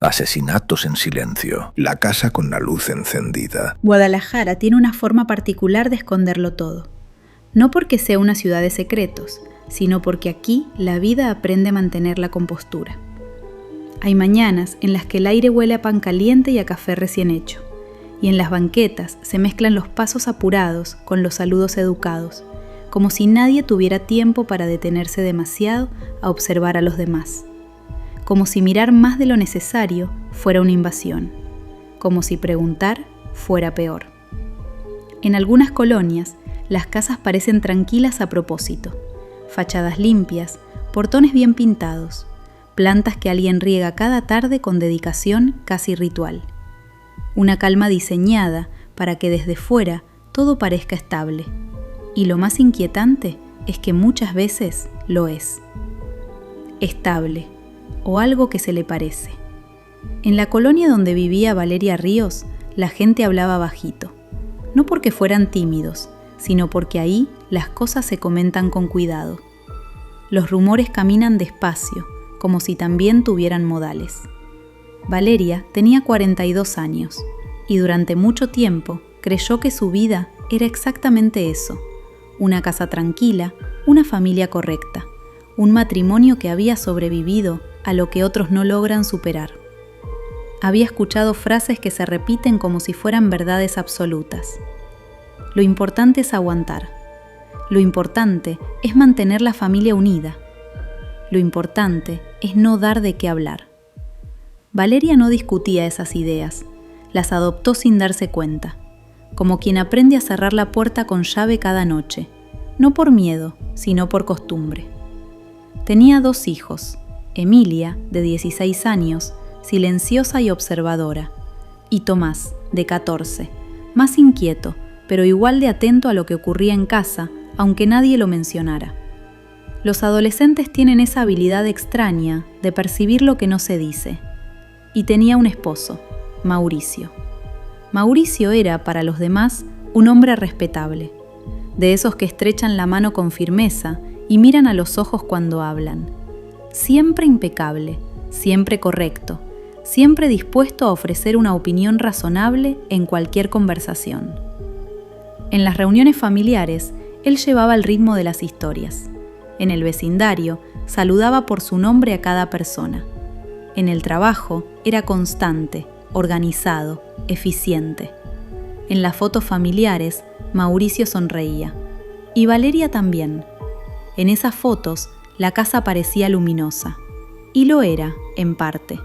asesinatos en silencio, la casa con la luz encendida. Guadalajara tiene una forma particular de esconderlo todo. No porque sea una ciudad de secretos, sino porque aquí la vida aprende a mantener la compostura. Hay mañanas en las que el aire huele a pan caliente y a café recién hecho, y en las banquetas se mezclan los pasos apurados con los saludos educados, como si nadie tuviera tiempo para detenerse demasiado a observar a los demás, como si mirar más de lo necesario fuera una invasión, como si preguntar fuera peor. En algunas colonias, las casas parecen tranquilas a propósito, fachadas limpias, portones bien pintados, plantas que alguien riega cada tarde con dedicación casi ritual. Una calma diseñada para que desde fuera todo parezca estable. Y lo más inquietante es que muchas veces lo es. Estable, o algo que se le parece. En la colonia donde vivía Valeria Ríos, la gente hablaba bajito. No porque fueran tímidos, sino porque ahí las cosas se comentan con cuidado. Los rumores caminan despacio, como si también tuvieran modales. Valeria tenía 42 años y durante mucho tiempo creyó que su vida era exactamente eso: una casa tranquila, una familia correcta, un matrimonio que había sobrevivido a lo que otros no logran superar. Había escuchado frases que se repiten como si fueran verdades absolutas. Lo importante es aguantar. Lo importante es mantener la familia unida. Lo importante es no dar de qué hablar. Valeria no discutía esas ideas, las adoptó sin darse cuenta, como quien aprende a cerrar la puerta con llave cada noche, no por miedo, sino por costumbre. Tenía 2 hijos, Emilia, de 16 años, silenciosa y observadora, y Tomás, de 14, más inquieto, pero igual de atento a lo que ocurría en casa, aunque nadie lo mencionara. Los adolescentes tienen esa habilidad extraña de percibir lo que no se dice. Y tenía un esposo, Mauricio. Mauricio era, para los demás, un hombre respetable, de esos que estrechan la mano con firmeza y miran a los ojos cuando hablan. Siempre impecable, siempre correcto, siempre dispuesto a ofrecer una opinión razonable en cualquier conversación. En las reuniones familiares, él llevaba el ritmo de las historias. En el vecindario, saludaba por su nombre a cada persona. En el trabajo, era constante, organizado, eficiente. En las fotos familiares, Mauricio sonreía. Y Valeria también. En esas fotos, la casa parecía luminosa. Y lo era, en parte.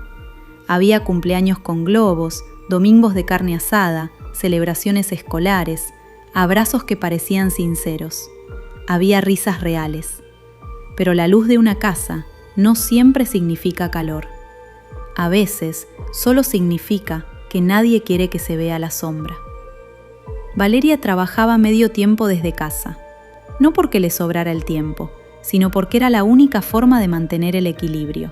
Había cumpleaños con globos, domingos de carne asada, celebraciones escolares, abrazos que parecían sinceros. Había risas reales. Pero la luz de una casa no siempre significa calor. A veces solo significa que nadie quiere que se vea la sombra. Valeria trabajaba medio tiempo desde casa, no porque le sobrara el tiempo, sino porque era la única forma de mantener el equilibrio.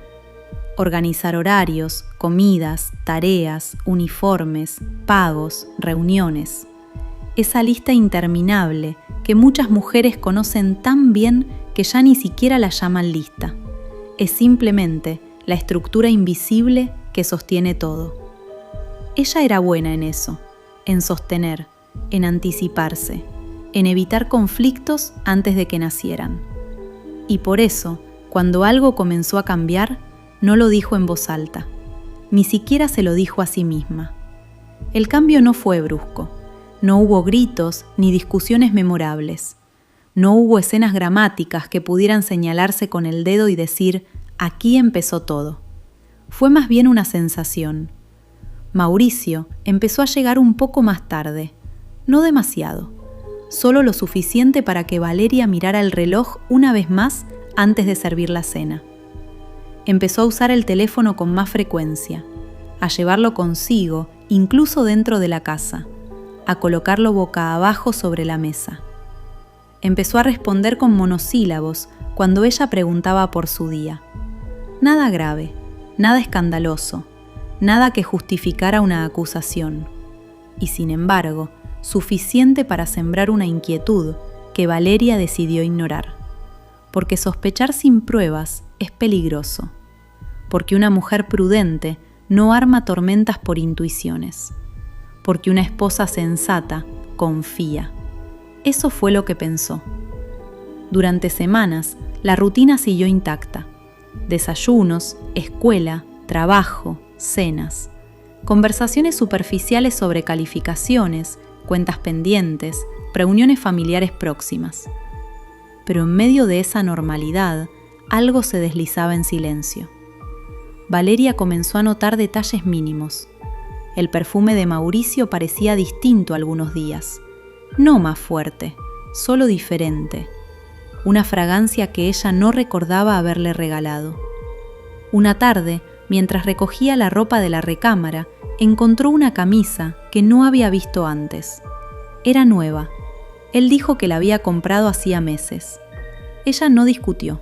Organizar horarios, comidas, tareas, uniformes, pagos, reuniones. Esa lista interminable que muchas mujeres conocen tan bien que ya ni siquiera la llaman lista. Es simplemente la estructura invisible que sostiene todo. Ella era buena en eso, en sostener, en anticiparse, en evitar conflictos antes de que nacieran. Y por eso, cuando algo comenzó a cambiar, no lo dijo en voz alta, ni siquiera se lo dijo a sí misma. El cambio no fue brusco, no hubo gritos ni discusiones memorables. No hubo escenas dramáticas que pudieran señalarse con el dedo y decir, aquí empezó todo. Fue más bien una sensación. Mauricio empezó a llegar un poco más tarde, no demasiado, solo lo suficiente para que Valeria mirara el reloj una vez más antes de servir la cena. Empezó a usar el teléfono con más frecuencia, a llevarlo consigo, incluso dentro de la casa, a colocarlo boca abajo sobre la mesa. Empezó a responder con monosílabos cuando ella preguntaba por su día. Nada grave, nada escandaloso, nada que justificara una acusación. Y sin embargo, suficiente para sembrar una inquietud que Valeria decidió ignorar. Porque sospechar sin pruebas es peligroso. Porque una mujer prudente no arma tormentas por intuiciones, porque una esposa sensata confía. Eso fue lo que pensó. Durante semanas, la rutina siguió intacta. Desayunos, escuela, trabajo, cenas, conversaciones superficiales sobre calificaciones, cuentas pendientes, reuniones familiares próximas. Pero en medio de esa normalidad, algo se deslizaba en silencio. Valeria comenzó a notar detalles mínimos. El perfume de Mauricio parecía distinto algunos días. No más fuerte, solo diferente. Una fragancia que ella no recordaba haberle regalado. Una tarde, mientras recogía la ropa de la recámara, encontró una camisa que no había visto antes. Era nueva. Él dijo que la había comprado hacía meses. Ella no discutió.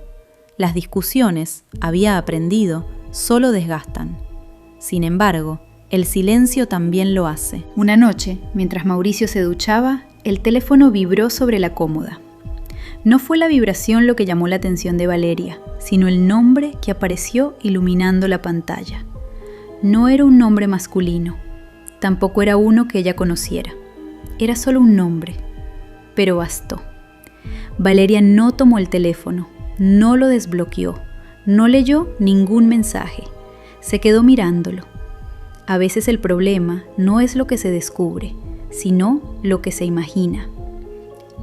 Las discusiones, había aprendido, solo desgastan. Sin embargo, el silencio también lo hace. Una noche, mientras Mauricio se duchaba, el teléfono vibró sobre la cómoda. No fue la vibración lo que llamó la atención de Valeria, sino el nombre que apareció iluminando la pantalla. No era un nombre masculino, tampoco era uno que ella conociera. Era solo un nombre, pero bastó. Valeria no tomó el teléfono, no lo desbloqueó, no leyó ningún mensaje. Se quedó mirándolo. A veces el problema no es lo que se descubre, sino lo que se imagina.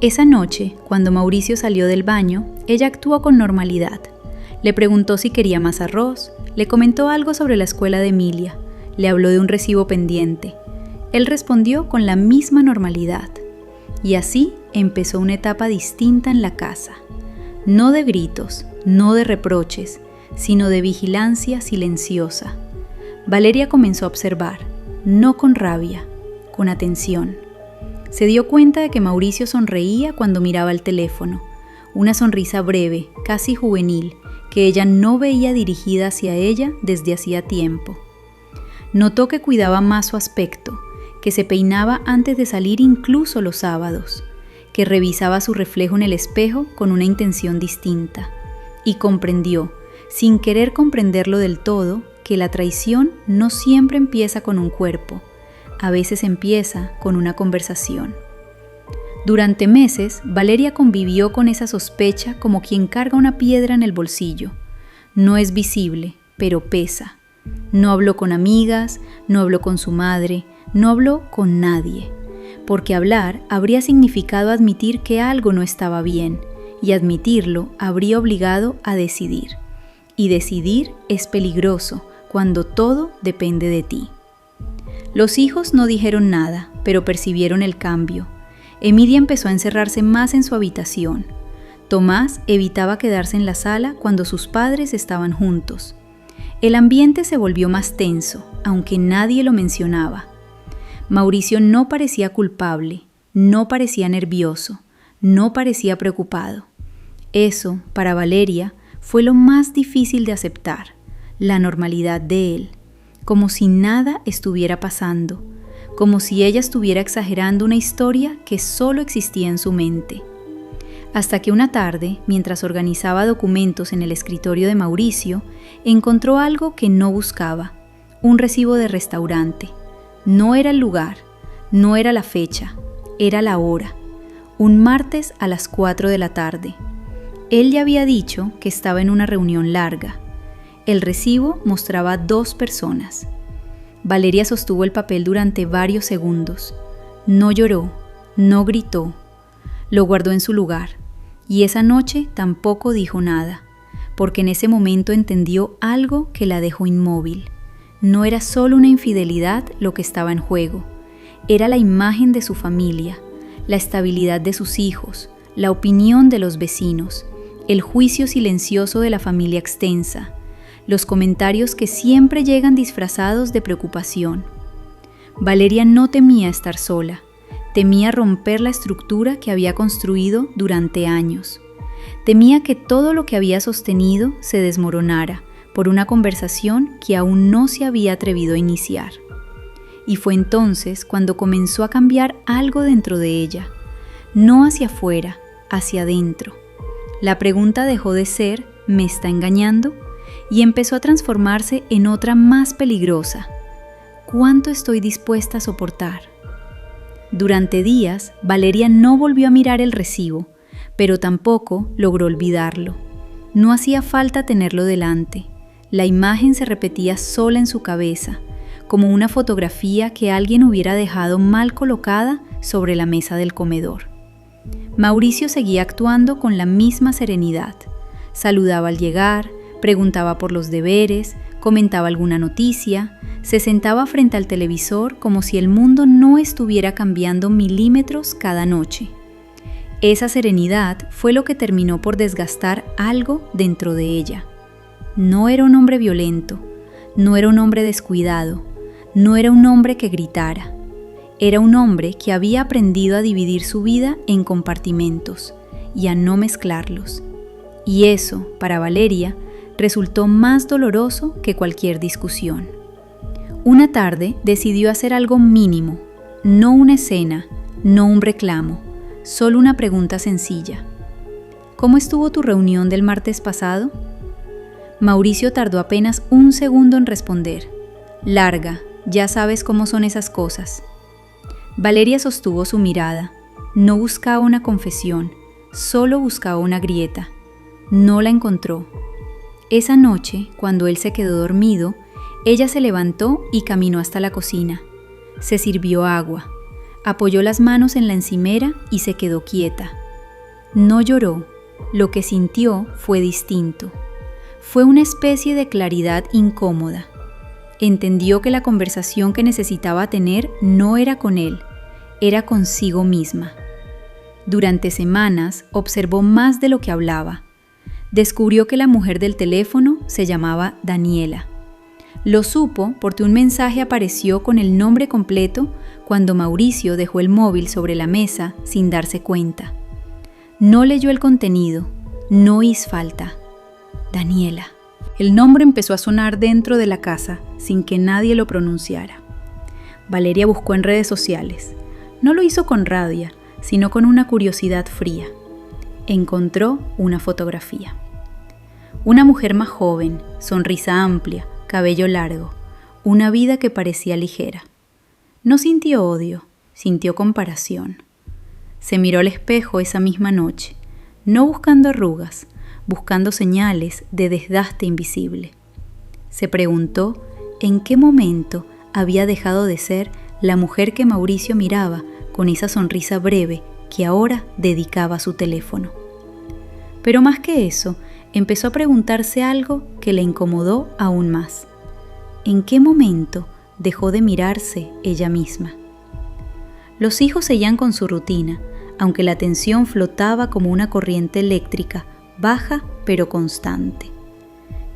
Esa noche, cuando Mauricio salió del baño, ella actuó con normalidad. Le preguntó si quería más arroz, le comentó algo sobre la escuela de Emilia, le habló de un recibo pendiente. Él respondió con la misma normalidad. Y así empezó una etapa distinta en la casa. No de gritos, no de reproches, sino de vigilancia silenciosa. Valeria comenzó a observar, no con rabia, con atención. Se dio cuenta de que Mauricio sonreía cuando miraba el teléfono, una sonrisa breve, casi juvenil, que ella no veía dirigida hacia ella desde hacía tiempo. Notó que cuidaba más su aspecto, que se peinaba antes de salir incluso los sábados, que revisaba su reflejo en el espejo con una intención distinta, y comprendió, sin querer comprenderlo del todo, que la traición no siempre empieza con un cuerpo, a veces empieza con una conversación. Durante meses, Valeria convivió con esa sospecha como quien carga una piedra en el bolsillo. No es visible, pero pesa. No habló con amigas, no habló con su madre, no habló con nadie, porque hablar habría significado admitir que algo no estaba bien, y admitirlo habría obligado a decidir. Y decidir es peligroso cuando todo depende de ti. Los hijos no dijeron nada, pero percibieron el cambio. Emilia empezó a encerrarse más en su habitación. Tomás evitaba quedarse en la sala cuando sus padres estaban juntos. El ambiente se volvió más tenso, aunque nadie lo mencionaba. Mauricio no parecía culpable, no parecía nervioso, no parecía preocupado. Eso, para Valeria, fue lo más difícil de aceptar, la normalidad de él, como si nada estuviera pasando, como si ella estuviera exagerando una historia que solo existía en su mente. Hasta que una tarde, mientras organizaba documentos en el escritorio de Mauricio, encontró algo que no buscaba, un recibo de restaurante. No era el lugar, no era la fecha, era la hora, un martes a las 4 de la tarde. Él ya había dicho que estaba en una reunión larga. El recibo mostraba 2 personas. Valeria sostuvo el papel durante varios segundos. No lloró, no gritó. Lo guardó en su lugar. Y esa noche tampoco dijo nada, porque en ese momento entendió algo que la dejó inmóvil. No era solo una infidelidad lo que estaba en juego. Era la imagen de su familia, la estabilidad de sus hijos, la opinión de los vecinos, el juicio silencioso de la familia extensa, los comentarios que siempre llegan disfrazados de preocupación. Valeria no temía estar sola, temía romper la estructura que había construido durante años. Temía que todo lo que había sostenido se desmoronara por una conversación que aún no se había atrevido a iniciar. Y fue entonces cuando comenzó a cambiar algo dentro de ella, no hacia afuera, hacia adentro. La pregunta dejó de ser ¿me está engañando? y empezó a transformarse en otra más peligrosa. ¿Cuánto estoy dispuesta a soportar? Durante días, Valeria no volvió a mirar el recibo, pero tampoco logró olvidarlo. No hacía falta tenerlo delante. La imagen se repetía sola en su cabeza, como una fotografía que alguien hubiera dejado mal colocada sobre la mesa del comedor. Mauricio seguía actuando con la misma serenidad. Saludaba al llegar, preguntaba por los deberes, comentaba alguna noticia, se sentaba frente al televisor como si el mundo no estuviera cambiando milímetros cada noche. Esa serenidad fue lo que terminó por desgastar algo dentro de ella. No era un hombre violento, no era un hombre descuidado, no era un hombre que gritara. Era un hombre que había aprendido a dividir su vida en compartimentos y a no mezclarlos. Y eso, para Valeria, resultó más doloroso que cualquier discusión. Una tarde decidió hacer algo mínimo, no una escena, no un reclamo, solo una pregunta sencilla. ¿Cómo estuvo tu reunión del martes pasado? Mauricio tardó apenas un segundo en responder. Larga, ya sabes cómo son esas cosas. Valeria sostuvo su mirada. No buscaba una confesión, solo buscaba una grieta. No la encontró. Esa noche, cuando él se quedó dormido, ella se levantó y caminó hasta la cocina. Se sirvió agua, apoyó las manos en la encimera y se quedó quieta. No lloró, lo que sintió fue distinto. Fue una especie de claridad incómoda. Entendió que la conversación que necesitaba tener no era con él, era consigo misma. Durante semanas observó más de lo que hablaba. Descubrió que la mujer del teléfono se llamaba Daniela. Lo supo porque un mensaje apareció con el nombre completo cuando Mauricio dejó el móvil sobre la mesa sin darse cuenta. No leyó el contenido, no hizo falta. Daniela. El nombre empezó a sonar dentro de la casa sin que nadie lo pronunciara. Valeria buscó en redes sociales. No lo hizo con rabia, sino con una curiosidad fría. Encontró una fotografía. Una mujer más joven, sonrisa amplia, cabello largo, una vida que parecía ligera. No sintió odio, sintió comparación. Se miró al espejo esa misma noche, no buscando arrugas, buscando señales de desgaste invisible. Se preguntó en qué momento había dejado de ser la mujer que Mauricio miraba con esa sonrisa breve que ahora dedicaba a su teléfono. Pero más que eso, empezó a preguntarse algo que le incomodó aún más. ¿En qué momento dejó de mirarse ella misma? Los hijos seguían con su rutina, aunque la tensión flotaba como una corriente eléctrica, baja pero constante.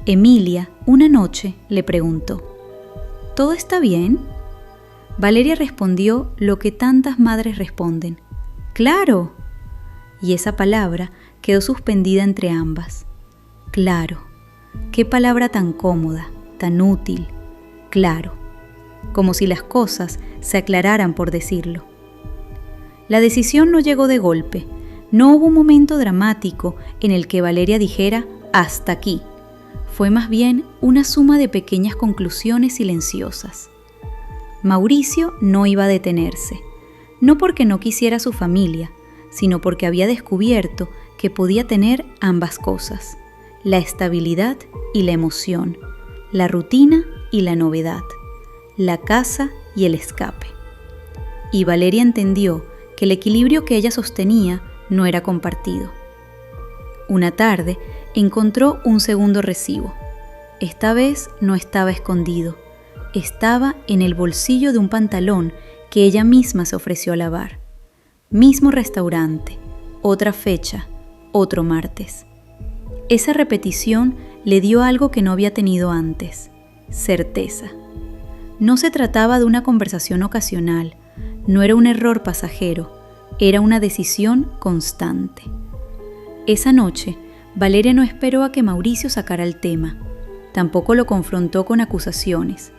Emilia, una noche, le preguntó: ¿todo está bien? Valeria respondió lo que tantas madres responden: ¡claro! Y esa palabra quedó suspendida entre ambas. Claro, qué palabra tan cómoda, tan útil. Claro, como si las cosas se aclararan por decirlo. La decisión no llegó de golpe. No hubo un momento dramático en el que Valeria dijera «hasta aquí». Fue más bien una suma de pequeñas conclusiones silenciosas. Mauricio no iba a detenerse, no porque no quisiera a su familia, sino porque había descubierto que podía tener ambas cosas: la estabilidad y la emoción, la rutina y la novedad, la casa y el escape. Y Valeria entendió que el equilibrio que ella sostenía no era compartido. Una tarde encontró un segundo recibo. Esta vez no estaba escondido, estaba en el bolsillo de un pantalón que ella misma se ofreció a lavar. Mismo restaurante, otra fecha, otro martes. Esa repetición le dio algo que no había tenido antes: certeza. No se trataba de una conversación ocasional, no era un error pasajero, era una decisión constante. Esa noche, Valeria no esperó a que Mauricio sacara el tema, tampoco lo confrontó con acusaciones.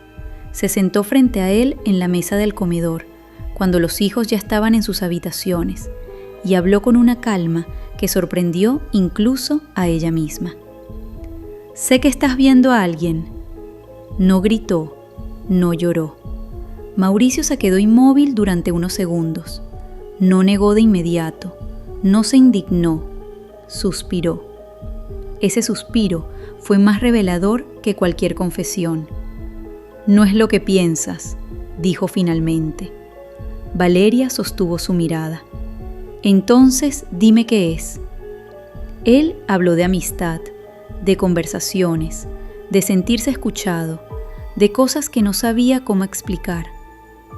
Se sentó frente a él en la mesa del comedor, cuando los hijos ya estaban en sus habitaciones, y habló con una calma que sorprendió incluso a ella misma. sé que estás viendo a alguien. No gritó, no lloró. Mauricio se quedó inmóvil durante unos segundos. No negó de inmediato, no se indignó, suspiró. Ese suspiro fue más revelador que cualquier confesión. No es lo que piensas, dijo finalmente. Valeria sostuvo su mirada. Entonces, dime qué es. Él habló de amistad, de conversaciones, de sentirse escuchado, de cosas que no sabía cómo explicar.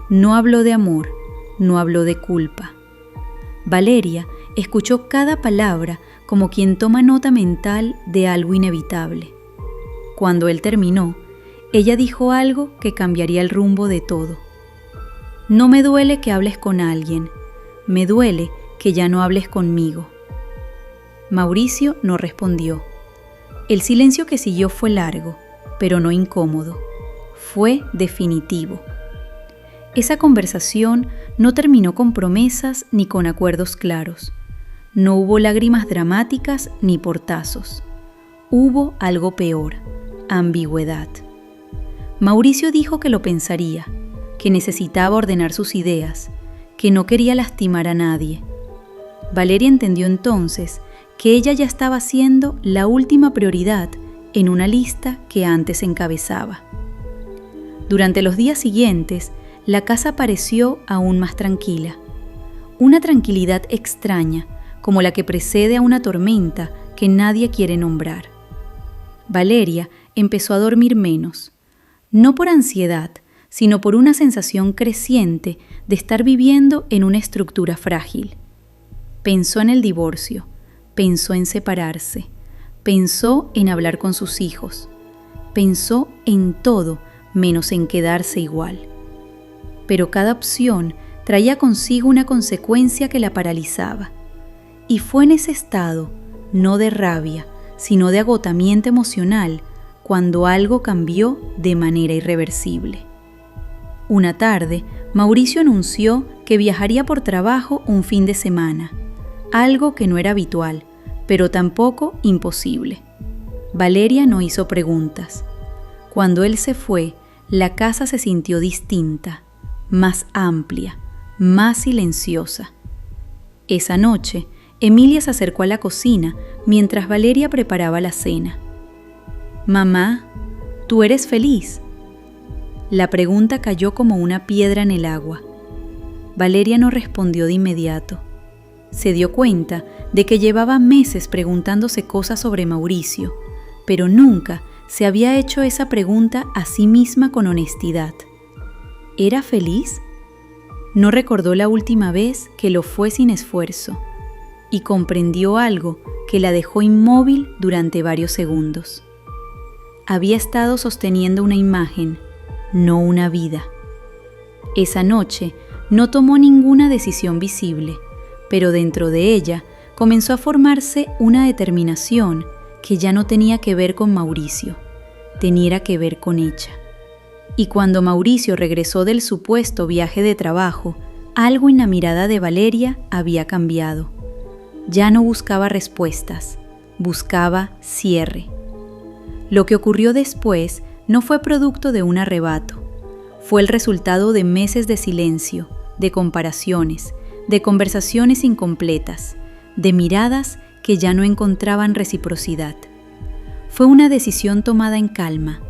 No habló de amor, no habló de culpa. Valeria escuchó cada palabra como quien toma nota mental de algo inevitable. Cuando él terminó, ella dijo algo que cambiaría el rumbo de todo. No me duele que hables con alguien, me duele que ya no hables conmigo. Mauricio no respondió. El silencio que siguió fue largo, pero no incómodo. Fue definitivo. Esa conversación no terminó con promesas ni con acuerdos claros. No hubo lágrimas dramáticas ni portazos. Hubo algo peor, ambigüedad. Mauricio dijo que lo pensaría, que necesitaba ordenar sus ideas, que no quería lastimar a nadie. Valeria entendió entonces que ella ya estaba siendo la última prioridad en una lista que antes encabezaba. Durante los días siguientes, la casa pareció aún más tranquila. Una tranquilidad extraña, como la que precede a una tormenta que nadie quiere nombrar. Valeria empezó a dormir menos, no por ansiedad, sino por una sensación creciente de estar viviendo en una estructura frágil. Pensó en el divorcio, pensó en separarse, pensó en hablar con sus hijos, pensó en todo menos en quedarse igual. Pero cada opción traía consigo una consecuencia que la paralizaba. Y fue en ese estado, no de rabia, sino de agotamiento emocional, cuando algo cambió de manera irreversible. Una tarde, Mauricio anunció que viajaría por trabajo un fin de semana, algo que no era habitual, pero tampoco imposible. Valeria no hizo preguntas. Cuando él se fue, la casa se sintió distinta, más amplia, más silenciosa. Esa noche, Emilia se acercó a la cocina mientras Valeria preparaba la cena. «Mamá, ¿tú eres feliz?». La pregunta cayó como una piedra en el agua. Valeria no respondió de inmediato. Se dio cuenta de que llevaba meses preguntándose cosas sobre Mauricio, pero nunca se había hecho esa pregunta a sí misma con honestidad. ¿Era feliz? No recordó la última vez que lo fue sin esfuerzo, y comprendió algo que la dejó inmóvil durante varios segundos. Había estado sosteniendo una imagen, no una vida. Esa noche no tomó ninguna decisión visible, pero dentro de ella comenzó a formarse una determinación que ya no tenía que ver con Mauricio, tenía que ver con ella. Y cuando Mauricio regresó del supuesto viaje de trabajo, algo en la mirada de Valeria había cambiado. Ya no buscaba respuestas, buscaba cierre. Lo que ocurrió después no fue producto de un arrebato, fue el resultado de meses de silencio, de comparaciones, de conversaciones incompletas, de miradas que ya no encontraban reciprocidad. Fue una decisión tomada en calma,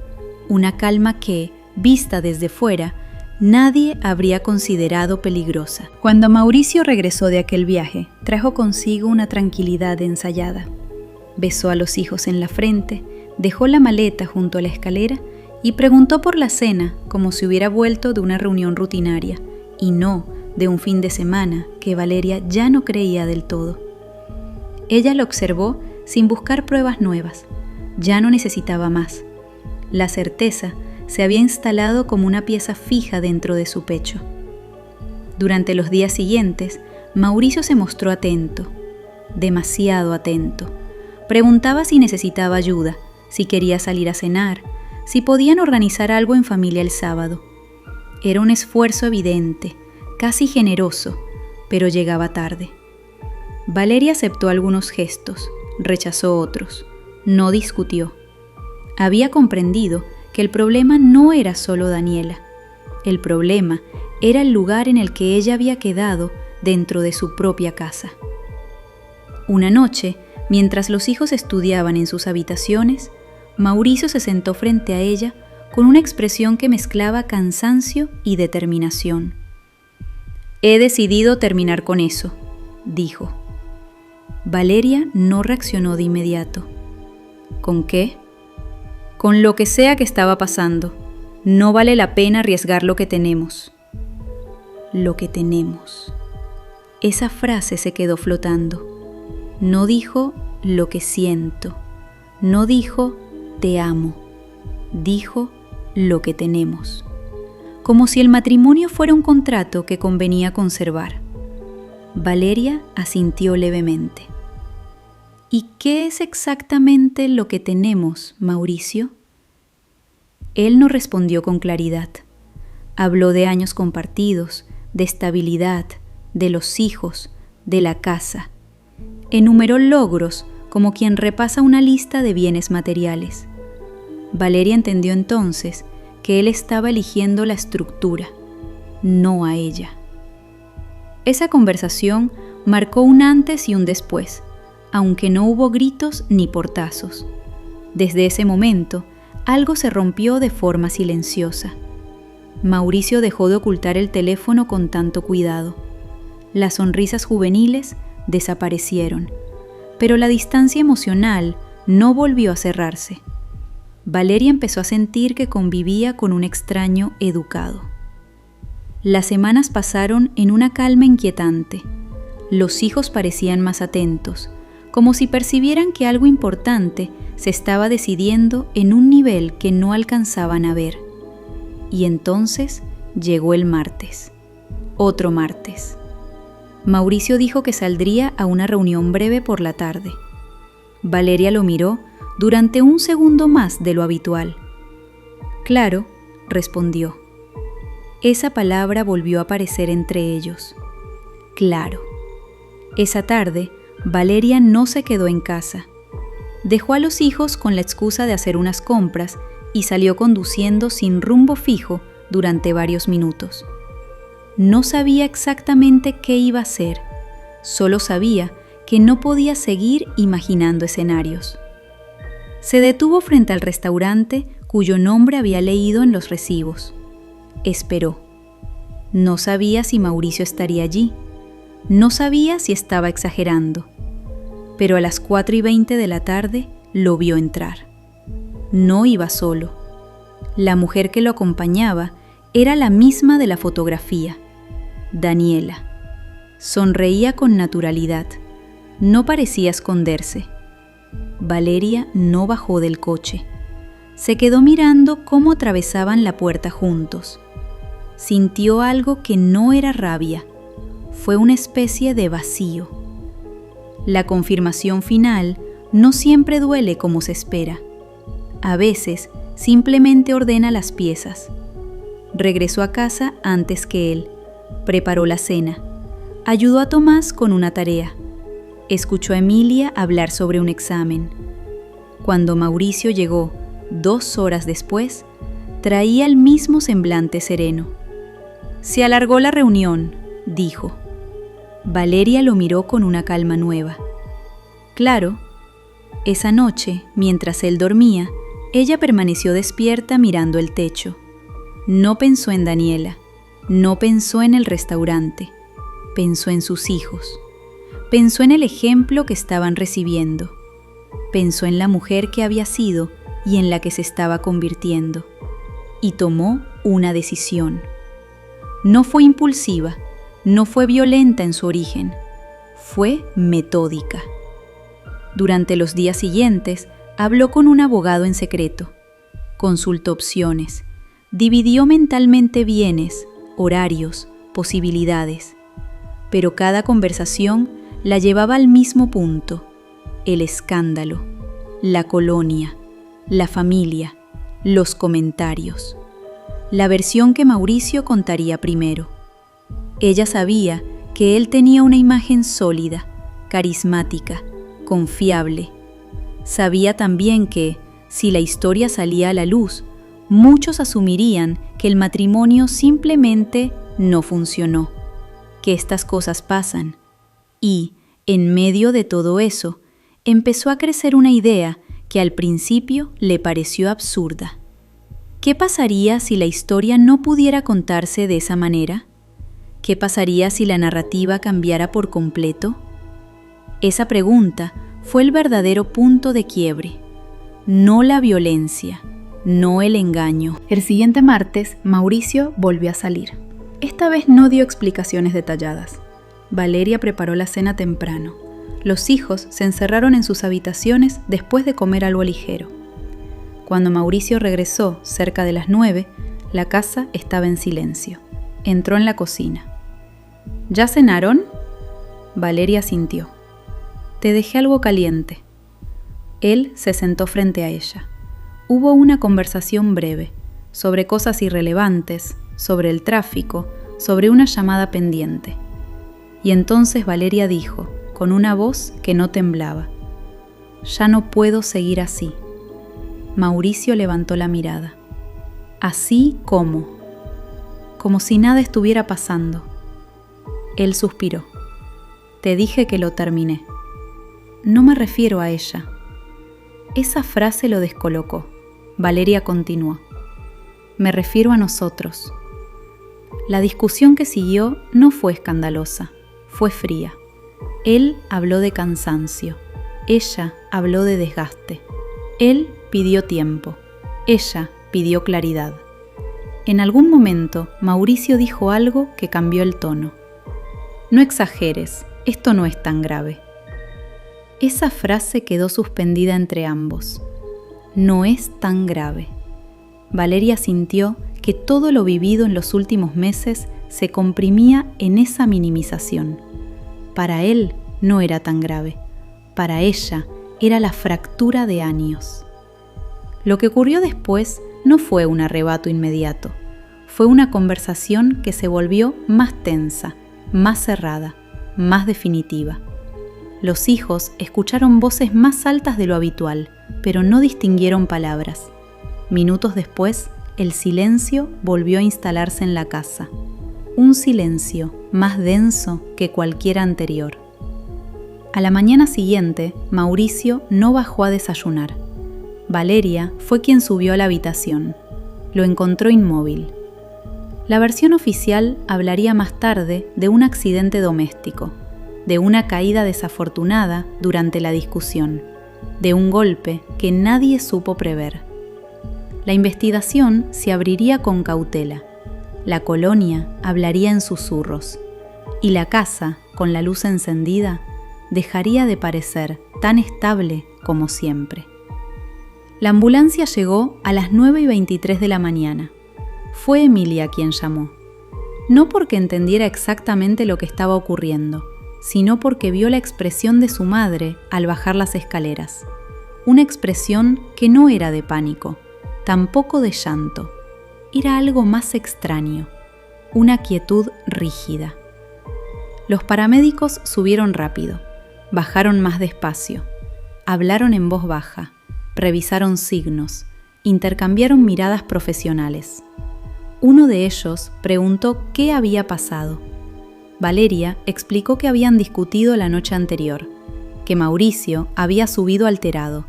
una calma que, vista desde fuera, nadie habría considerado peligrosa. Cuando Mauricio regresó de aquel viaje, trajo consigo una tranquilidad ensayada. Besó a los hijos en la frente, dejó la maleta junto a la escalera y preguntó por la cena como si hubiera vuelto de una reunión rutinaria y no de un fin de semana que Valeria ya no creía del todo. Ella lo observó sin buscar pruebas nuevas. Ya no necesitaba más. La certeza se había instalado como una pieza fija dentro de su pecho. Durante los días siguientes, Mauricio se mostró atento, demasiado atento. Preguntaba si necesitaba ayuda, si quería salir a cenar, si podían organizar algo en familia el sábado. Era un esfuerzo evidente, casi generoso, pero llegaba tarde. Valeria aceptó algunos gestos, rechazó otros, no discutió. Había comprendido que el problema no era solo Daniela. El problema era el lugar en el que ella había quedado dentro de su propia casa. Una noche, mientras los hijos estudiaban en sus habitaciones, Mauricio se sentó frente a ella con una expresión que mezclaba cansancio y determinación. «He decidido terminar con eso», dijo. Valeria no reaccionó de inmediato. ¿Con qué? Con lo que sea que estaba pasando. No vale la pena arriesgar lo que tenemos. Lo que tenemos. Esa frase se quedó flotando. No dijo lo que siento. No dijo te amo. Dijo lo que tenemos. Como si el matrimonio fuera un contrato que convenía conservar. Valeria asintió levemente. ¿Y qué es exactamente lo que tenemos, Mauricio? Él no respondió con claridad. Habló de años compartidos, de estabilidad, de los hijos, de la casa. Enumeró logros como quien repasa una lista de bienes materiales. Valeria entendió entonces que él estaba eligiendo la estructura, no a ella. Esa conversación marcó un antes y un después, aunque no hubo gritos ni portazos. Desde ese momento, algo se rompió de forma silenciosa. Mauricio dejó de ocultar el teléfono con tanto cuidado. Las sonrisas juveniles desaparecieron, pero la distancia emocional no volvió a cerrarse. Valeria empezó a sentir que convivía con un extraño educado. Las semanas pasaron en una calma inquietante. Los hijos parecían más atentos, como si percibieran que algo importante se estaba decidiendo en un nivel que no alcanzaban a ver. Y entonces llegó el martes. Otro martes. Mauricio dijo que saldría a una reunión breve por la tarde. Valeria lo miró durante un segundo más de lo habitual. «Claro», respondió. Esa palabra volvió a aparecer entre ellos. Claro. Esa tarde, Valeria no se quedó en casa. Dejó a los hijos con la excusa de hacer unas compras y salió conduciendo sin rumbo fijo durante varios minutos. No sabía exactamente qué iba a hacer, solo sabía que no podía seguir imaginando escenarios. Se detuvo frente al restaurante cuyo nombre había leído en los recibos. Esperó. No sabía si Mauricio estaría allí. No sabía si estaba exagerando. Pero a las 4:20 de la tarde lo vio entrar. No iba solo. La mujer que lo acompañaba era la misma de la fotografía, Daniela. Sonreía con naturalidad. No parecía esconderse. Valeria no bajó del coche. Se quedó mirando cómo atravesaban la puerta juntos. Sintió algo que no era rabia. Fue una especie de vacío. La confirmación final no siempre duele como se espera. A veces simplemente ordena las piezas. Regresó a casa antes que él. Preparó la cena. Ayudó a Tomás con una tarea. Escuchó a Emilia hablar sobre un examen. Cuando Mauricio llegó 2 horas después, traía el mismo semblante sereno. «Se alargó la reunión», dijo. Valeria lo miró con una calma nueva. Claro, esa noche, mientras él dormía, ella permaneció despierta mirando el techo. No pensó en Daniela, no pensó en el restaurante, pensó en sus hijos. Pensó en el ejemplo que estaban recibiendo. Pensó en la mujer que había sido y en la que se estaba convirtiendo. Y tomó una decisión. No fue impulsiva, no fue violenta en su origen, fue metódica. Durante los días siguientes, habló con un abogado en secreto. Consultó opciones, dividió mentalmente bienes, horarios, posibilidades. Pero cada conversación la llevaba al mismo punto: el escándalo, la colonia, la familia, los comentarios. La versión que Mauricio contaría primero. Ella sabía que él tenía una imagen sólida, carismática, confiable. Sabía también que, Si la historia salía a la luz, muchos asumirían que el matrimonio simplemente no funcionó, que estas cosas pasan. Y, en medio de todo eso, empezó a crecer una idea que al principio le pareció absurda. ¿Qué pasaría si la historia no pudiera contarse de esa manera? ¿Qué pasaría si la narrativa cambiara por completo? Esa pregunta fue el verdadero punto de quiebre. No la violencia, no el engaño. El siguiente martes, Mauricio volvió a salir. Esta vez no dio explicaciones detalladas. Valeria preparó la cena temprano. Los hijos se encerraron en sus habitaciones después de comer algo ligero. Cuando Mauricio regresó, cerca de las 9, la casa estaba en silencio. Entró en la cocina. ¿Ya cenaron? Valeria asintió. Te dejé algo caliente. Él se sentó frente a ella. Hubo una conversación breve, sobre cosas irrelevantes, sobre el tráfico, sobre una llamada pendiente. Y entonces Valeria dijo, con una voz que no temblaba: «Ya no puedo seguir así». Mauricio levantó la mirada. «¿Así cómo?» «Como si nada estuviera pasando». Él suspiró. «Te dije que lo terminé». «No me refiero a ella». Esa frase lo descolocó. Valeria continuó. «Me refiero a nosotros». La discusión que siguió no fue escandalosa, fue fría. Él habló de cansancio, ella habló de desgaste. Él pidió tiempo, ella pidió claridad. En algún momento, Mauricio dijo algo que cambió el tono. «No exageres, esto no es tan grave». Esa frase quedó suspendida entre ambos. No es tan grave. Valeria sintió que todo lo vivido en los últimos meses se comprimía en esa minimización. Para él no era tan grave. Para ella era la fractura de años. Lo que ocurrió después no fue un arrebato inmediato. Fue una conversación que se volvió más tensa, más cerrada, más definitiva. Los hijos escucharon voces más altas de lo habitual, pero no distinguieron palabras. Minutos después, el silencio volvió a instalarse en la casa. Un silencio más denso que cualquier anterior. A la mañana siguiente, Mauricio no bajó a desayunar. Valeria fue quien subió a la habitación. Lo encontró inmóvil. La versión oficial hablaría más tarde de un accidente doméstico, de una caída desafortunada durante la discusión, de un golpe que nadie supo prever. La investigación se abriría con cautela, la colonia hablaría en susurros, y la casa, con la luz encendida, dejaría de parecer tan estable como siempre. La ambulancia llegó a las 9:23 de la mañana. Fue Emilia quien llamó, no porque entendiera exactamente lo que estaba ocurriendo, sino porque vio la expresión de su madre al bajar las escaleras. Una expresión que no era de pánico, tampoco de llanto. Era algo más extraño, una quietud rígida. Los paramédicos subieron rápido, bajaron más despacio, hablaron en voz baja, revisaron signos, intercambiaron miradas profesionales. Uno de ellos preguntó qué había pasado. Valeria explicó que habían discutido la noche anterior, que Mauricio había subido alterado,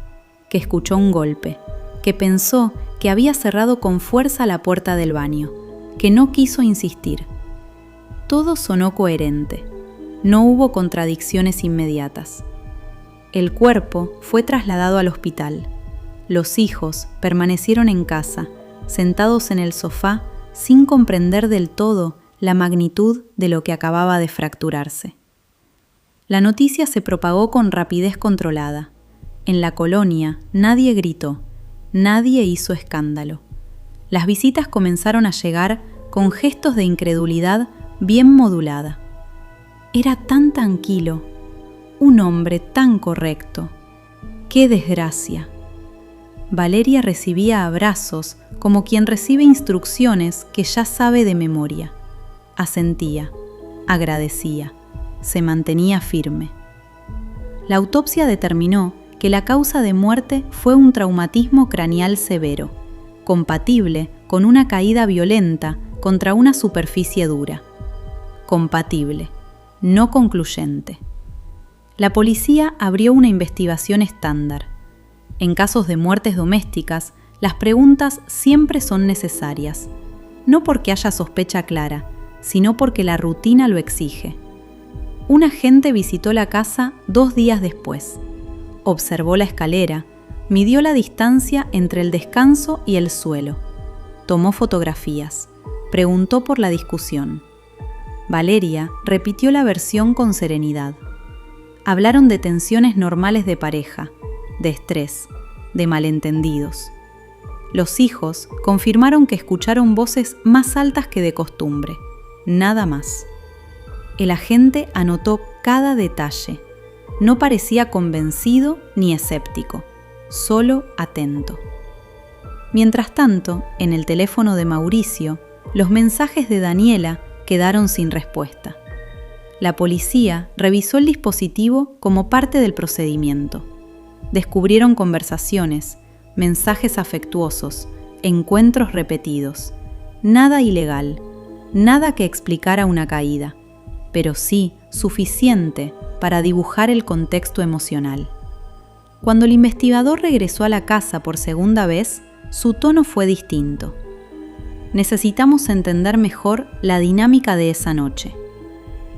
que escuchó un golpe, que pensó que había cerrado con fuerza la puerta del baño, que no quiso insistir. Todo sonó coherente. No hubo contradicciones inmediatas. El cuerpo fue trasladado al hospital. Los hijos permanecieron en casa, sentados en el sofá, sin comprender del todo la magnitud de lo que acababa de fracturarse. La noticia se propagó con rapidez controlada. En la colonia nadie gritó, nadie hizo escándalo. Las visitas comenzaron a llegar con gestos de incredulidad bien modulada. Era tan tranquilo, un hombre tan correcto. ¡Qué desgracia! Valeria recibía abrazos como quien recibe instrucciones que ya sabe de memoria. Asentía, agradecía, se mantenía firme. La autopsia determinó que la causa de muerte fue un traumatismo craneal severo, compatible con una caída violenta contra una superficie dura. Compatible, no concluyente. La policía abrió una investigación estándar. En casos de muertes domésticas, las preguntas siempre son necesarias, no porque haya sospecha clara, sino porque la rutina lo exige. Un agente visitó la casa 2 días después. Observó la escalera, midió la distancia entre el descanso y el suelo. Tomó fotografías. Preguntó por la discusión. Valeria repitió la versión con serenidad. Hablaron de tensiones normales de pareja, de estrés, de malentendidos. Los hijos confirmaron que escucharon voces más altas que de costumbre. Nada más. El agente anotó cada detalle. No parecía convencido ni escéptico, solo atento. Mientras tanto, en el teléfono de Mauricio, los mensajes de Daniela quedaron sin respuesta. La policía revisó el dispositivo como parte del procedimiento. Descubrieron conversaciones, mensajes afectuosos, encuentros repetidos. Nada ilegal, nada que explicara una caída, pero sí suficiente para dibujar el contexto emocional. Cuando el investigador regresó a la casa por segunda vez, su tono fue distinto. Necesitamos entender mejor la dinámica de esa noche.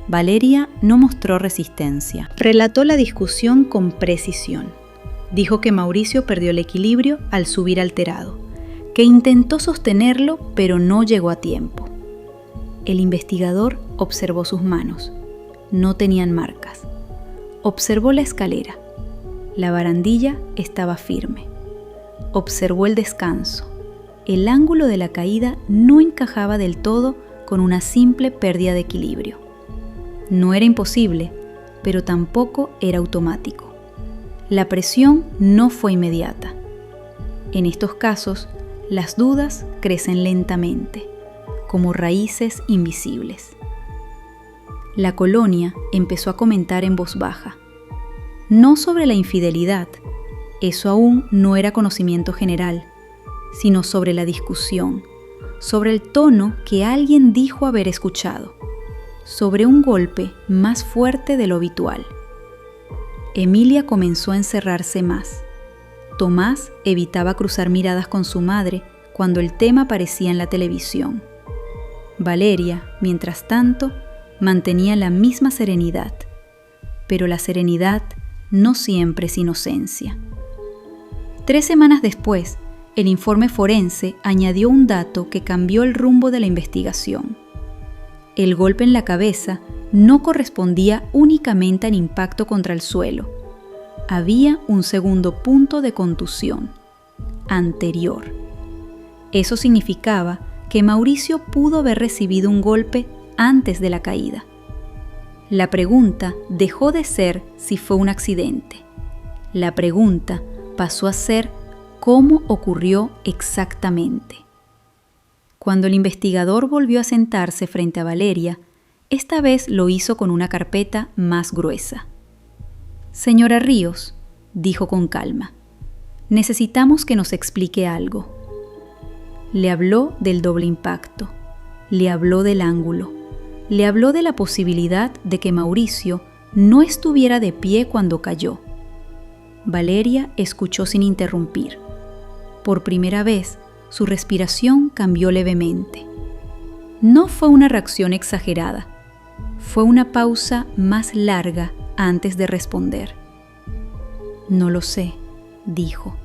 Valeria no mostró resistencia. Relató la discusión con precisión. Dijo que Mauricio perdió el equilibrio al subir alterado, que intentó sostenerlo pero no llegó a tiempo. El investigador observó sus manos. No tenían marcas. Observó la escalera. La barandilla estaba firme. Observó el descanso. El ángulo de la caída no encajaba del todo con una simple pérdida de equilibrio. No era imposible, pero tampoco era automático. La presión no fue inmediata. En estos casos, las dudas crecen lentamente, como raíces invisibles. La colonia empezó a comentar en voz baja. No sobre la infidelidad, eso aún no era conocimiento general, sino sobre la discusión, sobre el tono que alguien dijo haber escuchado, sobre un golpe más fuerte de lo habitual. Emilia comenzó a encerrarse más. Tomás evitaba cruzar miradas con su madre cuando el tema aparecía en la televisión. Valeria, mientras tanto, mantenía la misma serenidad, pero la serenidad no siempre es inocencia. 3 semanas después, el informe forense añadió un dato que cambió el rumbo de la investigación. El golpe en la cabeza no correspondía únicamente al impacto contra el suelo. Había un segundo punto de contusión, anterior. Eso significaba que Mauricio pudo haber recibido un golpe antes de la caída. La pregunta dejó de ser si fue un accidente. La pregunta pasó a ser cómo ocurrió exactamente. Cuando el investigador volvió a sentarse frente a Valeria, esta vez lo hizo con una carpeta más gruesa. «Señora Ríos», dijo con calma, «necesitamos que nos explique algo». Le habló del doble impacto, le habló del ángulo, le habló de la posibilidad de que Mauricio no estuviera de pie cuando cayó. Valeria escuchó sin interrumpir. Por primera vez, su respiración cambió levemente. No fue una reacción exagerada, fue una pausa más larga antes de responder. «No lo sé», dijo,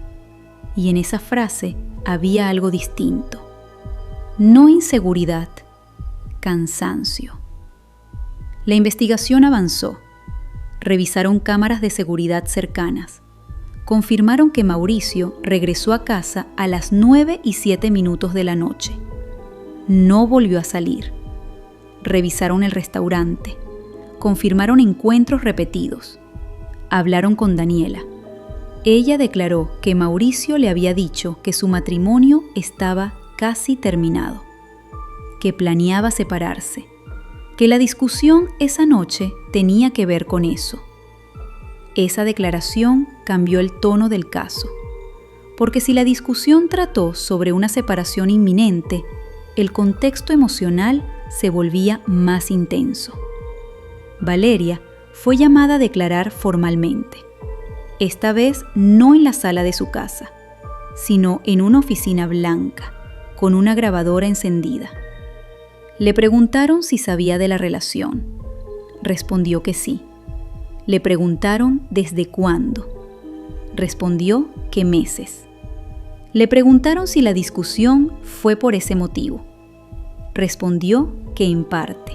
y en esa frase había algo distinto. No inseguridad, cansancio. La investigación avanzó. Revisaron cámaras de seguridad cercanas. Confirmaron que Mauricio regresó a casa a las 9:07 de la noche. No volvió a salir. Revisaron el restaurante. Confirmaron encuentros repetidos. Hablaron con Daniela. Ella declaró que Mauricio le había dicho que su matrimonio estaba casi terminado, que planeaba separarse, que la discusión esa noche tenía que ver con eso. Esa declaración cambió el tono del caso, porque si la discusión trató sobre una separación inminente, el contexto emocional se volvía más intenso. Valeria fue llamada a declarar formalmente, esta vez no en la sala de su casa, sino en una oficina blanca, con una grabadora encendida. Le preguntaron si sabía de la relación. Respondió que sí. Le preguntaron desde cuándo. Respondió que meses. Le preguntaron si la discusión fue por ese motivo. Respondió que en parte.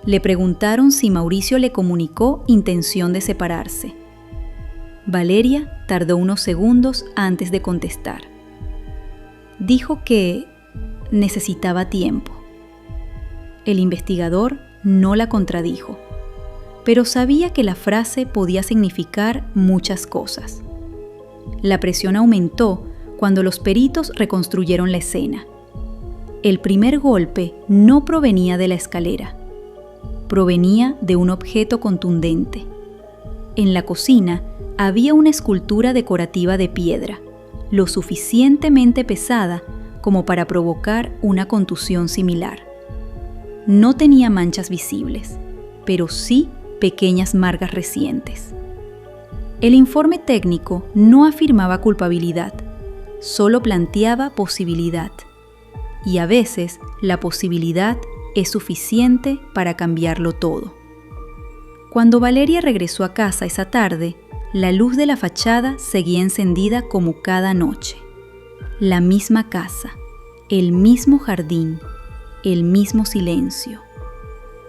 Le preguntaron si Mauricio le comunicó intención de separarse. Valeria tardó unos segundos antes de contestar. Dijo que necesitaba tiempo. El investigador no la contradijo, pero sabía que la frase podía significar muchas cosas. La presión aumentó cuando los peritos reconstruyeron la escena. El primer golpe no provenía de la escalera, provenía de un objeto contundente. En la cocina había una escultura decorativa de piedra, lo suficientemente pesada como para provocar una contusión similar. No tenía manchas visibles, pero sí pequeñas marcas recientes. El informe técnico no afirmaba culpabilidad, solo planteaba posibilidad. Y a veces la posibilidad es suficiente para cambiarlo todo. Cuando Valeria regresó a casa esa tarde, la luz de la fachada seguía encendida como cada noche. La misma casa, el mismo jardín, el mismo silencio.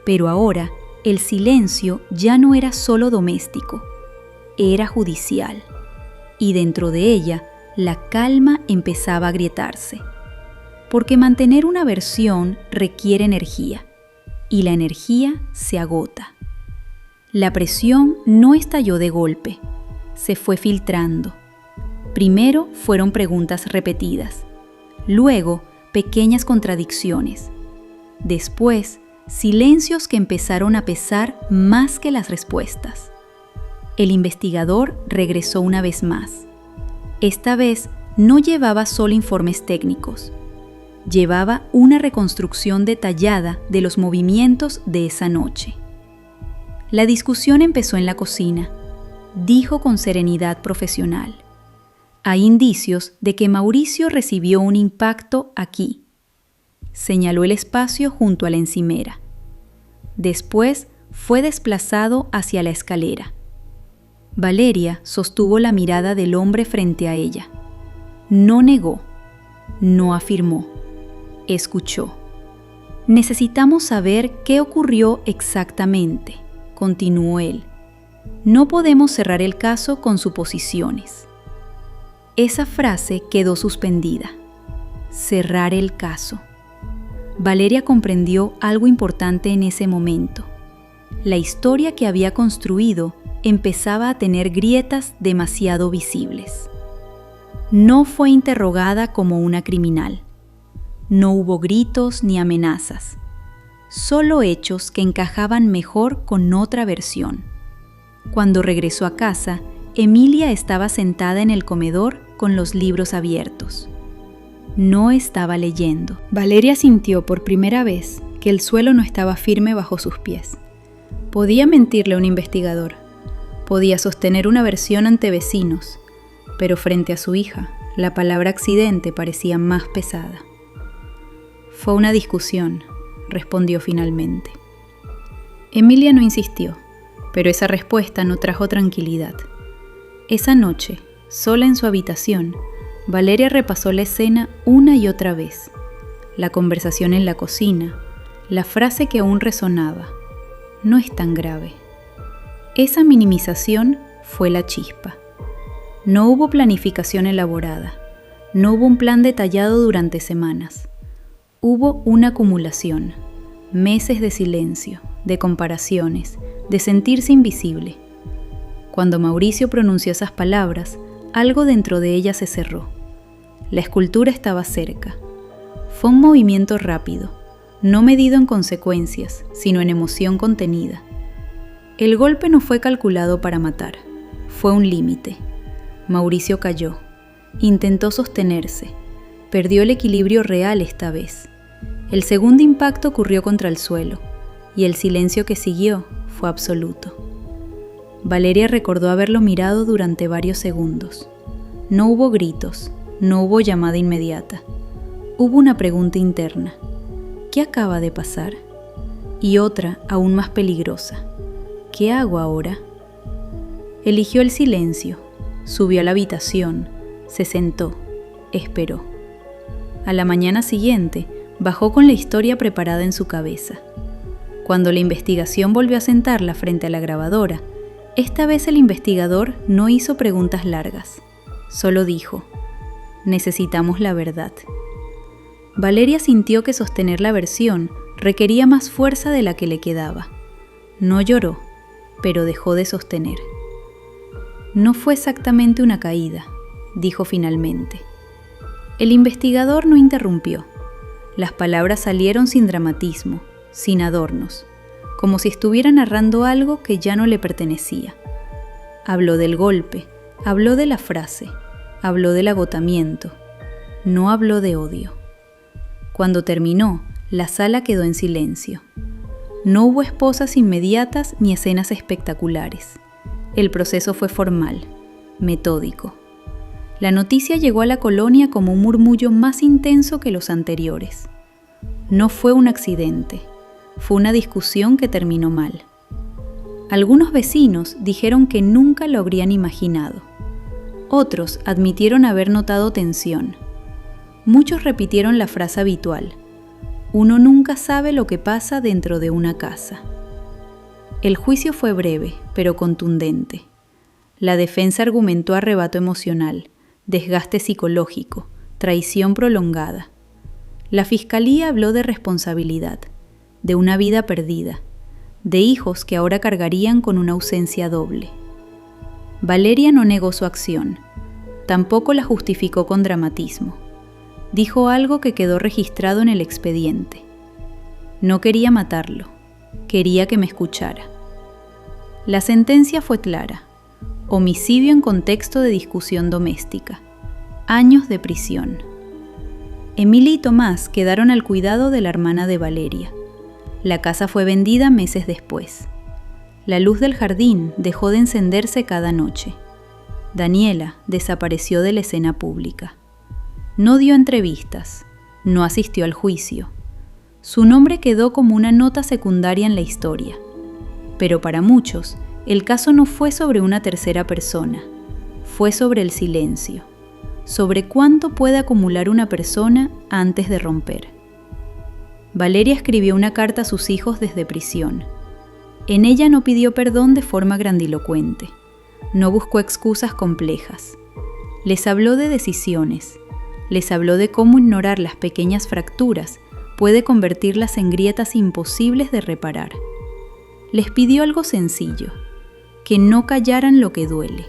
Pero ahora, el silencio ya no era solo doméstico, era judicial. Y dentro de ella, la calma empezaba a agrietarse. Porque mantener una versión requiere energía, y la energía se agota. La presión no estalló de golpe, se fue filtrando. Primero fueron preguntas repetidas, luego pequeñas contradicciones, después silencios que empezaron a pesar más que las respuestas. El investigador regresó una vez más. Esta vez no llevaba solo informes técnicos, llevaba una reconstrucción detallada de los movimientos de esa noche. La discusión empezó en la cocina, dijo con serenidad profesional. Hay indicios de que Mauricio recibió un impacto aquí. Señaló el espacio junto a la encimera. Después fue desplazado hacia la escalera. Valeria sostuvo la mirada del hombre frente a ella. No negó, no afirmó, escuchó. Necesitamos saber qué ocurrió exactamente, continuó él. No podemos cerrar el caso con suposiciones. Esa frase quedó suspendida. Cerrar el caso. Valeria comprendió algo importante en ese momento. La historia que había construido empezaba a tener grietas demasiado visibles. No fue interrogada como una criminal. No hubo gritos ni amenazas. Solo hechos que encajaban mejor con otra versión. Cuando regresó a casa, Emilia estaba sentada en el comedor con los libros abiertos. No estaba leyendo. Valeria sintió por primera vez que el suelo no estaba firme bajo sus pies. Podía mentirle a un investigador, podía sostener una versión ante vecinos, pero frente a su hija, la palabra accidente parecía más pesada. Fue una discusión, respondió finalmente. Emilia no insistió, pero esa respuesta no trajo tranquilidad. Esa noche, sola en su habitación, Valeria repasó la escena una y otra vez. La conversación en la cocina, la frase que aún resonaba. No es tan grave. Esa minimización fue la chispa. No hubo planificación elaborada. No hubo un plan detallado durante semanas. Hubo una acumulación, meses de silencio, de comparaciones, de sentirse invisible. Cuando Mauricio pronunció esas palabras, algo dentro de ella se cerró. La escultura estaba cerca. Fue un movimiento rápido, no medido en consecuencias, sino en emoción contenida. El golpe no fue calculado para matar, Fue un límite. Mauricio cayó. Intentó sostenerse. Perdió el equilibrio real esta vez. El segundo impacto ocurrió contra el suelo, y el silencio que siguió fue absoluto. Valeria recordó haberlo mirado durante varios segundos. No hubo gritos, no hubo llamada inmediata. Hubo una pregunta interna. ¿Qué acaba de pasar? Y otra aún más peligrosa. ¿Qué hago ahora? Eligió el silencio, subió a la habitación, se sentó, esperó. A la mañana siguiente, bajó con la historia preparada en su cabeza. Cuando la investigación volvió a sentarla frente a la grabadora, esta vez el investigador no hizo preguntas largas, solo dijo: necesitamos la verdad. Valeria sintió que sostener la versión requería más fuerza de la que le quedaba. No lloró, pero dejó de sostener. No fue exactamente una caída, dijo finalmente. El investigador no interrumpió. Las palabras salieron sin dramatismo, sin adornos, como si estuviera narrando algo que ya no le pertenecía. Habló del golpe, habló de la frase, habló del agotamiento. No habló de odio. Cuando terminó, la sala quedó en silencio. No hubo esposas inmediatas ni escenas espectaculares. El proceso fue formal, metódico. La noticia llegó a la colonia como un murmullo más intenso que los anteriores. No fue un accidente, fue una discusión que terminó mal. Algunos vecinos dijeron que nunca lo habrían imaginado. Otros admitieron haber notado tensión. Muchos repitieron la frase habitual: uno nunca sabe lo que pasa dentro de una casa. El juicio fue breve, pero contundente. La defensa argumentó arrebato emocional, desgaste psicológico, traición prolongada. La fiscalía habló de responsabilidad, de una vida perdida, de hijos que ahora cargarían con una ausencia doble. Valeria no negó su acción, tampoco la justificó con dramatismo. Dijo algo que quedó registrado en el expediente. No quería matarlo, quería que me escuchara. La sentencia fue clara: homicidio en contexto de discusión doméstica, años de prisión. Emilia y Tomás quedaron al cuidado de la hermana de Valeria. La casa fue vendida meses después. La luz del jardín dejó de encenderse cada noche. Daniela desapareció de la escena pública. No dio entrevistas, no asistió al juicio. Su nombre quedó como una nota secundaria en la historia. Pero para muchos, el caso no fue sobre una tercera persona, fue sobre el silencio, sobre cuánto puede acumular una persona antes de romper. Valeria escribió una carta a sus hijos desde prisión. En ella no pidió perdón de forma grandilocuente, no buscó excusas complejas. Les habló de decisiones, les habló de cómo ignorar las pequeñas fracturas puede convertirlas en grietas imposibles de reparar. Les pidió algo sencillo: que no callaran lo que duele.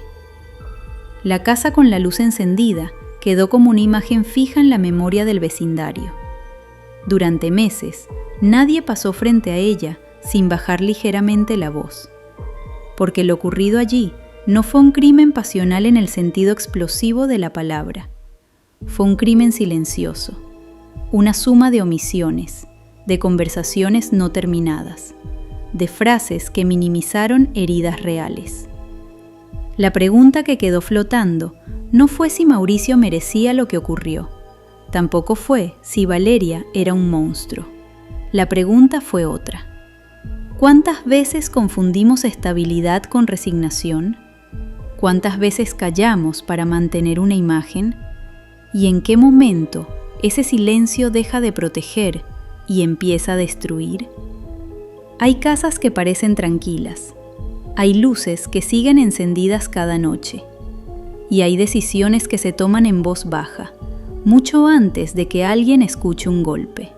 La casa con la luz encendida quedó como una imagen fija en la memoria del vecindario. Durante meses, nadie pasó frente a ella sin bajar ligeramente la voz. Porque lo ocurrido allí no fue un crimen pasional en el sentido explosivo de la palabra. Fue un crimen silencioso, una suma de omisiones, de conversaciones no terminadas, de frases que minimizaron heridas reales. La pregunta que quedó flotando no fue si Mauricio merecía lo que ocurrió, tampoco fue si Valeria era un monstruo. La pregunta fue otra: ¿cuántas veces confundimos estabilidad con resignación? ¿Cuántas veces callamos para mantener una imagen? ¿Y en qué momento ese silencio deja de proteger y empieza a destruir? Hay casas que parecen tranquilas, hay luces que siguen encendidas cada noche, y hay decisiones que se toman en voz baja, mucho antes de que alguien escuche un golpe.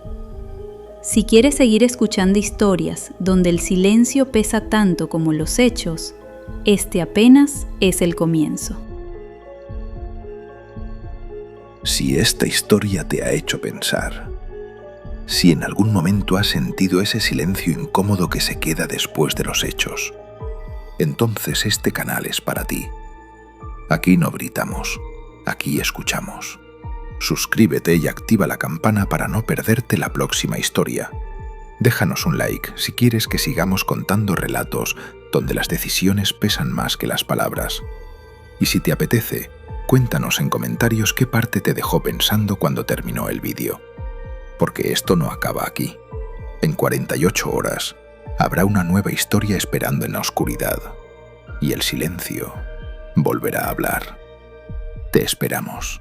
Si quieres seguir escuchando historias donde el silencio pesa tanto como los hechos, este apenas es el comienzo. Si esta historia te ha hecho pensar, si en algún momento has sentido ese silencio incómodo que se queda después de los hechos, entonces este canal es para ti. Aquí no gritamos, aquí escuchamos. Suscríbete y activa la campana para no perderte la próxima historia. Déjanos un like si quieres que sigamos contando relatos donde las decisiones pesan más que las palabras. Y si te apetece, cuéntanos en comentarios qué parte te dejó pensando cuando terminó el vídeo. Porque esto no acaba aquí. En 48 horas habrá una nueva historia esperando en la oscuridad. Y el silencio volverá a hablar. Te esperamos.